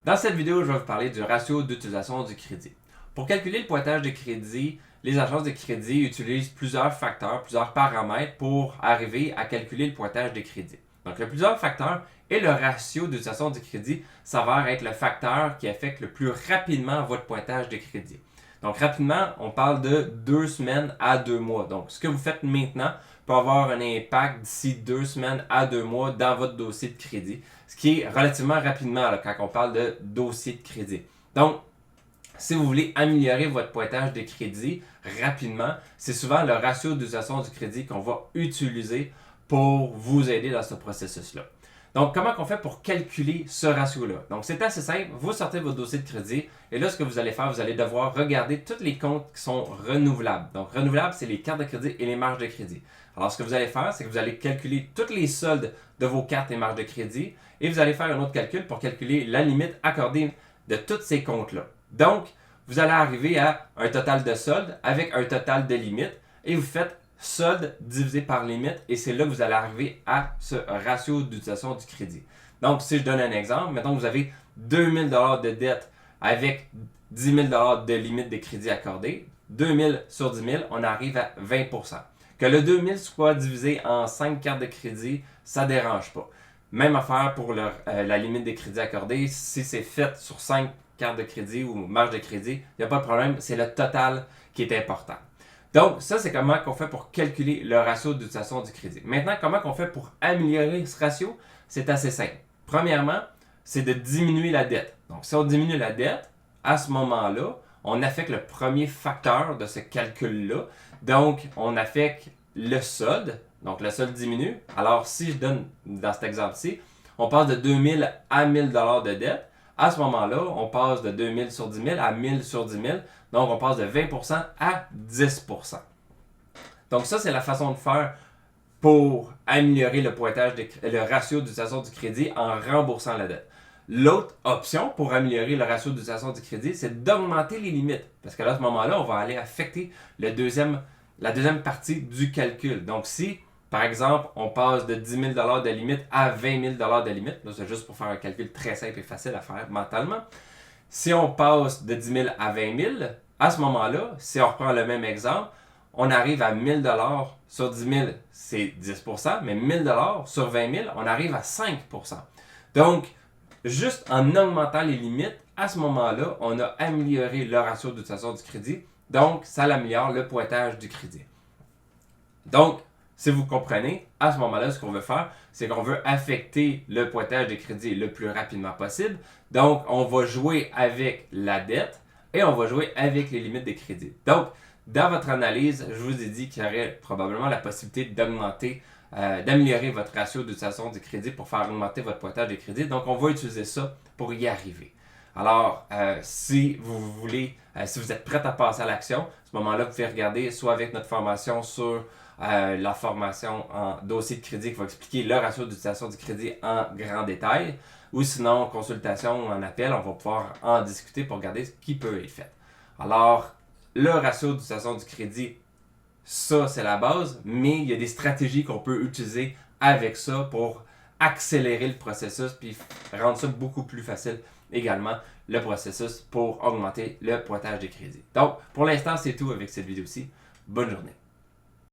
Dans cette vidéo, je vais vous parler du ratio d'utilisation du crédit. Pour calculer le pointage de crédit, les agences de crédit utilisent plusieurs facteurs, plusieurs paramètres pour arriver à calculer le pointage de crédit. Donc, il y a plusieurs facteurs et le ratio d'utilisation du crédit s'avère être le facteur qui affecte le plus rapidement votre pointage de crédit. Donc, rapidement, on parle de 2 semaines à 2 mois. Donc, ce que vous faites maintenant peut avoir un impact d'ici 2 semaines à 2 mois dans votre dossier de crédit, ce qui est relativement rapidement là, quand on parle de dossier de crédit. Donc, si vous voulez améliorer votre pointage de crédit rapidement, c'est souvent le ratio d'utilisation du crédit qu'on va utiliser pour vous aider dans ce processus-là. Donc, comment on fait pour calculer ce ratio-là? Donc, c'est assez simple. Vous sortez votre dossier de crédit et là, ce que vous allez faire, vous allez devoir regarder tous les comptes qui sont renouvelables. Donc, renouvelables, c'est les cartes de crédit et les marges de crédit. Alors, ce que vous allez faire, c'est que vous allez calculer tous les soldes de vos cartes et marges de crédit et vous allez faire un autre calcul pour calculer la limite accordée de tous ces comptes-là. Donc, vous allez arriver à un total de soldes avec un total de limite et vous faites solde divisé par limite et c'est là que vous allez arriver à ce ratio d'utilisation du crédit. Donc, si je donne un exemple, mettons que vous avez 2000 $ de dette avec 10 000 $ de limite de crédit accordé. 2000 sur 10 000, on arrive à 20 %. Que le 2000 soit divisé en 5 cartes de crédit, ça ne dérange pas. Même affaire pour la limite de crédit accordée. Si c'est fait sur 5 cartes de crédit ou marge de crédit, il n'y a pas de problème, c'est le total qui est important. Donc, ça, c'est comment on fait pour calculer le ratio d'utilisation du crédit. Maintenant, comment on fait pour améliorer ce ratio? C'est assez simple. Premièrement, c'est de diminuer la dette. Donc, si on diminue la dette, à ce moment-là, on affecte le premier facteur de ce calcul-là. Donc, on affecte le solde. Donc, le solde diminue. Alors, si je donne dans cet exemple-ci, on passe de 2000 à 1000 $ de dette. À ce moment-là, on passe de 2000 sur 10 000 à 1000 sur 10 000. Donc, on passe de 20 % à 10 %. Donc, ça, c'est la façon de faire pour améliorer le pointage, le ratio d'utilisation du crédit en remboursant la dette. L'autre option pour améliorer le ratio d'utilisation du crédit, c'est d'augmenter les limites. Parce que là, à ce moment-là, on va aller affecter la deuxième partie du calcul. Donc, si, par exemple, on passe de 10 000 $ de limite à 20 000 $ de limite, là, c'est juste pour faire un calcul très simple et facile à faire mentalement. Si on passe de 10 000 à 20 000, à ce moment-là, si on reprend le même exemple, on arrive à 1000 $ sur 10 000, c'est 10 %, mais 1000 $ sur 20 000, on arrive à 5 %. Donc, juste en augmentant les limites, à ce moment-là, on a amélioré le ratio d'utilisation du crédit. Donc, ça améliore le pointage du crédit. Donc, si vous comprenez, à ce moment-là, ce qu'on veut faire, c'est qu'on veut affecter le pointage de crédit le plus rapidement possible. Donc, on va jouer avec la dette et on va jouer avec les limites de crédit. Donc, dans votre analyse, je vous ai dit qu'il y aurait probablement la possibilité d'augmenter, d'améliorer votre ratio d'utilisation du crédit pour faire augmenter votre pointage de crédit. Donc, on va utiliser ça pour y arriver. Alors, si vous voulez, si vous êtes prêt à passer à l'action, à ce moment-là, vous pouvez regarder soit avec notre formation sur la formation en dossier de crédit qui va expliquer le ratio d'utilisation du crédit en grand détail, ou sinon, consultation ou en appel, on va pouvoir en discuter pour regarder ce qui peut être fait. Alors, le ratio d'utilisation du crédit, ça, c'est la base, mais il y a des stratégies qu'on peut utiliser avec ça pour accélérer le processus puis rendre ça beaucoup plus facile également, le processus pour augmenter le pointage de crédit. Donc, pour l'instant, c'est tout avec cette vidéo-ci. Bonne journée.